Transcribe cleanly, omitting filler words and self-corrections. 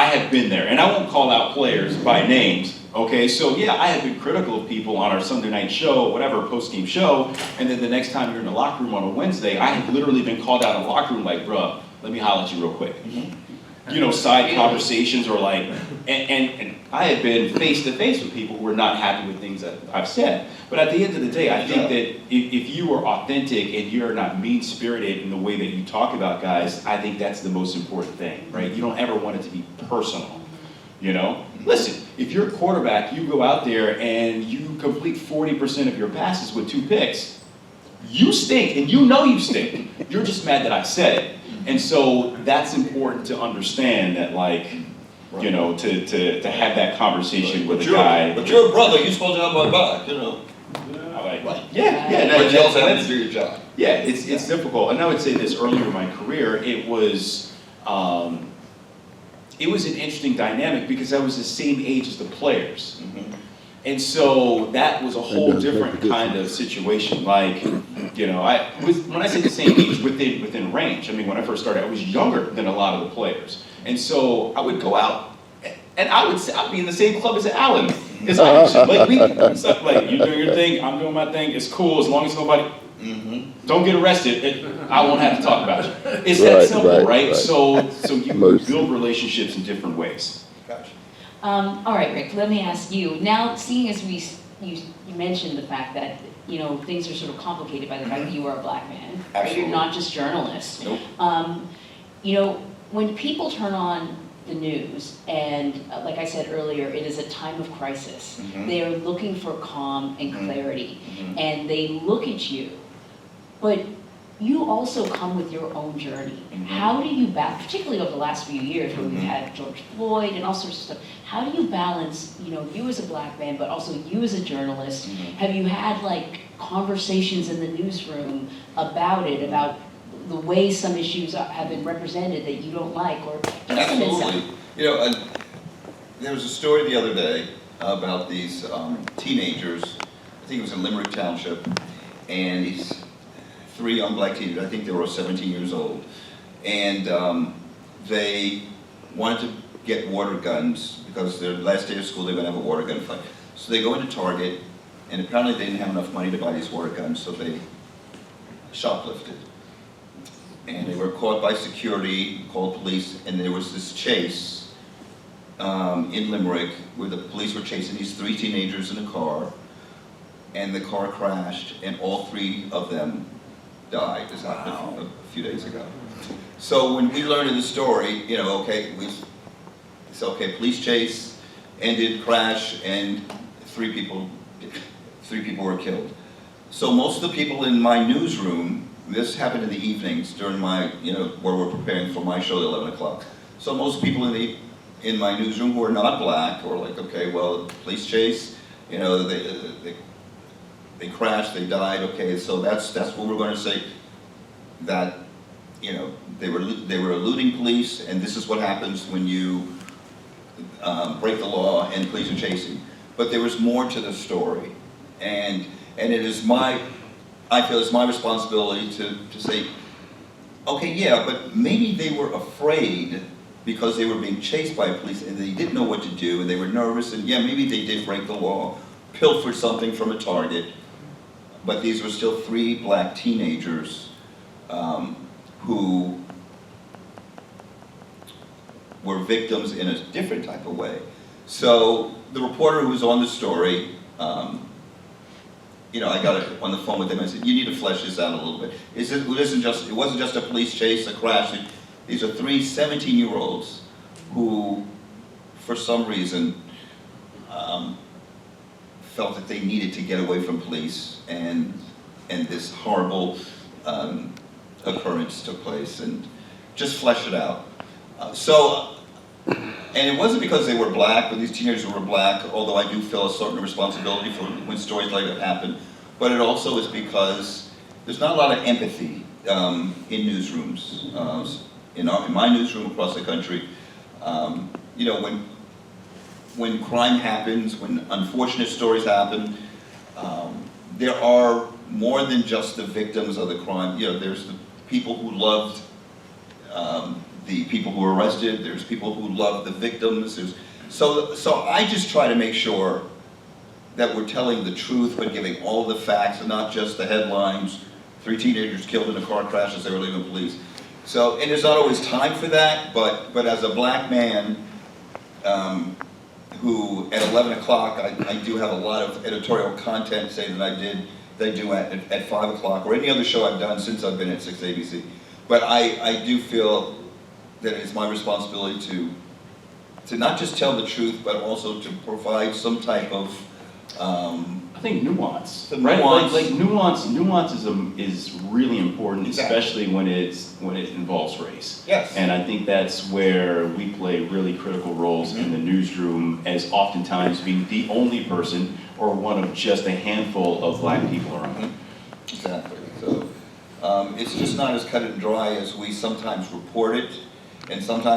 I have been there, and I won't call out players by names, okay? So yeah, I have been critical of people on our Sunday night show, whatever, post-game show, and then the next time you're in the locker room on a Wednesday, I have literally been called out in the locker room like, bruh, let me holler at you real quick. You know, side conversations or like, and I have been face to face with people who are not happy with things that I've said. But at the end of the day, I think that if you are authentic and you're not mean-spirited in the way that you talk about guys, I think that's the most important thing, right? You don't ever want it to be personal, you know? Listen, if you're a quarterback, you go out there and you complete 40% of your passes with 2 picks, you stink, and you know you stink. You're just mad that I said it. And so that's important to understand that, like, you know, to have that conversation with a guy. But you're a brother, you're supposed to have my back, you know. Yeah. But you also have to do your job. Yeah, it's difficult. And I would say this earlier in my career, it was an interesting dynamic because I was the same age as the players. And so that was a whole different kind of situation. Like, you know, when I say the same age, within range, I mean, when I first started, I was younger than a lot of the players. And so I would go out, and I'd be in the same club as Alan. It's like, like, you doing your thing, I'm doing my thing, it's cool, as long as nobody, don't get arrested, I won't have to talk about you. It's that simple, right? So you build relationships in different ways. All right, Rick, let me ask you, now seeing as you mentioned the fact that, you know, things are sort of complicated by the fact that you are a black man, right? You're not just journalists. Nope. You know, when people turn on the news, and like I said earlier, it is a time of crisis. They are looking for calm and clarity, and they look at you, but you also come with your own journey. How do you balance, particularly over the last few years when we've had George Floyd and all sorts of stuff, how do you balance, you know, you as a black man, but also you as a journalist? Have you had like conversations in the newsroom about it, about the way some issues have been represented that you don't like, or Absolutely. You know, there was a story the other day about these teenagers. I think it was in Limerick Township, and these 3 young black teenagers, I think they were 17 years old, and they wanted to get water guns because their last day of school they were going to have a water gun fight. So they go into Target, and apparently they didn't have enough money to buy these water guns, so they shoplifted. And they were caught by security, called police, and there was this chase in Limerick where the police were chasing these 3 teenagers in a car, and the car crashed, and all 3 of them died. This happened a few days ago. So when we learned in the story, you know, okay, it's okay, police chase ended, crash, and 3 people were killed. So most of the people in my newsroom, this happened in the evenings during my, you know, where we're preparing for my show at 11 o'clock. So most people in my newsroom who are not black were like, okay, well, police chase, you know, they crashed, they died, okay, so that's what we're going to say, that, you know, they were eluding police, and this is what happens when you break the law and police are chasing. But there was more to the story, and it is I feel it's my responsibility to say, okay, yeah, but maybe they were afraid because they were being chased by police and they didn't know what to do and they were nervous, and yeah, maybe they did break the law, pilfered something from a Target, but these were still 3 black teenagers who were victims in a different type of way. So the reporter who was on the story, you know, I got on the phone with him and I said, you need to flesh this out a little bit. It wasn't just a police chase, a crash. These are 3 17-year-olds who, for some reason, felt that they needed to get away from police, and this horrible occurrence took place, and just flesh it out. And it wasn't because they were black, but these teenagers were black, although I do feel a certain responsibility for when stories like that happen. But it also is because there's not a lot of empathy in newsrooms. In my newsroom across the country, you know, when crime happens, when unfortunate stories happen, there are more than just the victims of the crime. You know, there's the people who loved the people who are arrested, there's people who love the victims, so I just try to make sure that we're telling the truth, but giving all the facts and not just the headlines, 3 teenagers killed in a car crash as they were leaving police. So, and there's not always time for that, but as a black man, who at 11 o'clock, I do have a lot of editorial content, say that I do at 5 o'clock, or any other show I've done since I've been at 6 ABC. But I do feel that it's my responsibility to not just tell the truth, but also to provide some type of, I think nuance, The right? nuance. Like nuance is really important, Exactly. especially when it involves race. Yes. And I think that's where we play really critical roles in the newsroom, as oftentimes being the only person or one of just a handful of black people around. Exactly. So it's just not as cut and dry as we sometimes report it, and sometimes